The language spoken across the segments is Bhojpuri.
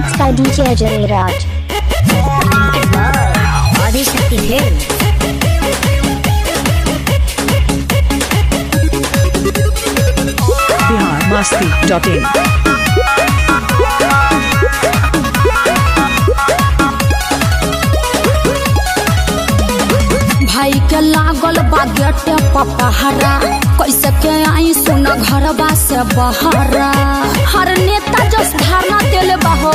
Remixed by DJ Ajay Raj. Adishakti film biharmasti.in भाई के लागल बागेट पपहरा कैसे के आई सुन घरबा से बहरा हर नेता जस धारणा दिल बहो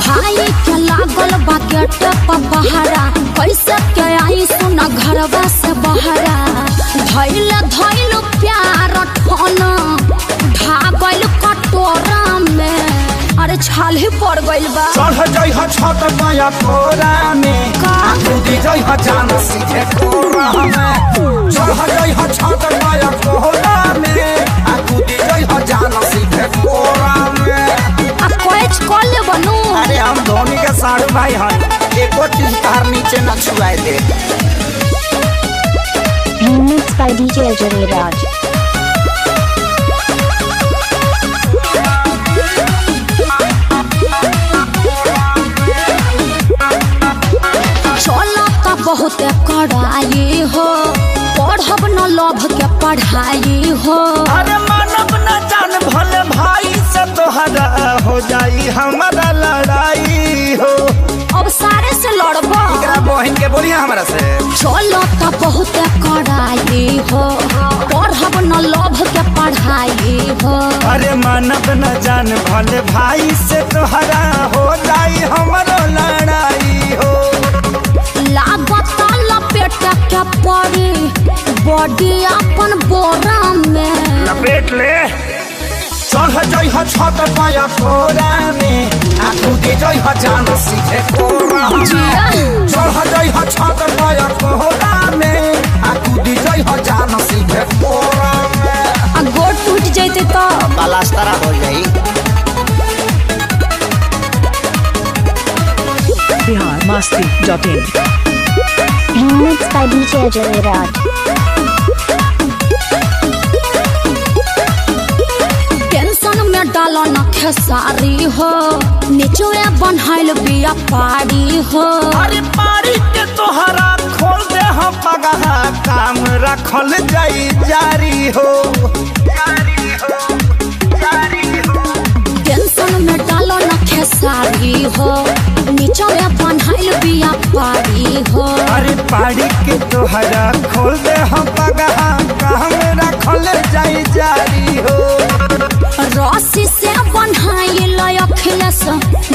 भाई के लागल बागेट पपहरा कैसे के आई सुन घरबा से बहरा धैल धैल प्यार ठन भागल कटोरा में अरे छाल ही पड़ गइल बा चढ़ जाइ ह छत माया कोरा में कूदी जाइ ह जान सीधे कोरा में चढ़ जाइ ह छत माया कोरा में कूदी जाइ ह जान सीधे कोरा में आ कोच कॉल ले बनू अरे हम धोनी के साढ़ू भाई हन एको चीज तार नीचे न छुआए दे Remixed by DJ Ajay Raj. चलो तो बहुत कड़ाई हो पढ़ब न लभ के पढ़ाई हो अरे मानव न जान भले भाई से तोहरा हो जाई हमारा लड़ाई हो अब सारे से लड़ब एकरा बहन के बोलिए हमरा से चलो तो बहुत कड़ाई हो पढ़ब न लभ के पढ़ाई हो अरे मानव न जान भले भाई से तोहरा हो जाई हमारा लड़ाई हो लागत लपेट के पड़ी बॉडी अपन बोरा में लपेट ले चढ़ जाइ ह छत पाया कोरा में कूदी जाइ ह जान सीधे कोरा में चढ़ जाइ ह छत पाया कोरा में कूदी जाइ ह जान सीधे कोरा में आ गोड़ टूट जैते तो पलास्तरा हो जाई biharmasti.in Remixed by DJ Ajay Raj. Tension में डालो न खेसारी हो निचोए बनहाइल बिया पारी हो अरे पारी के तोहरा खोल दे हम पगहा काम रखल जाई जारी हो जारी हो जारी हो टेंशन में डालो न खेसारी हो निचोए बनहाइल बिया पारी हो अरे पारी के तोहरा खोल दे हम पगहा काम रखल जाई जारी हो रस्सी से बनहाइल अखिलेश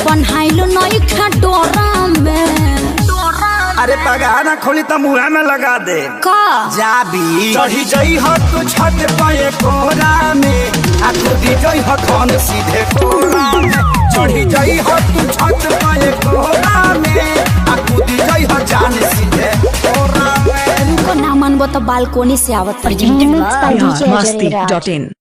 बनहाइल नई डोरा में अरे पगहा ना खोली तो मुँह में लगा दे का जाबी चढ़ी जाइ ह तू छत पाए कोरा में कूदी जाइ ह कौन सीधे कोरा में चढ़ी जाइ ह तू छत पाए कोरा में कूदी जाइ ह जान सीधे कोरा में उनको ना मनबो तो बालकोनी से आवत Remixed by DJ Ajay Raj. biharmasti.in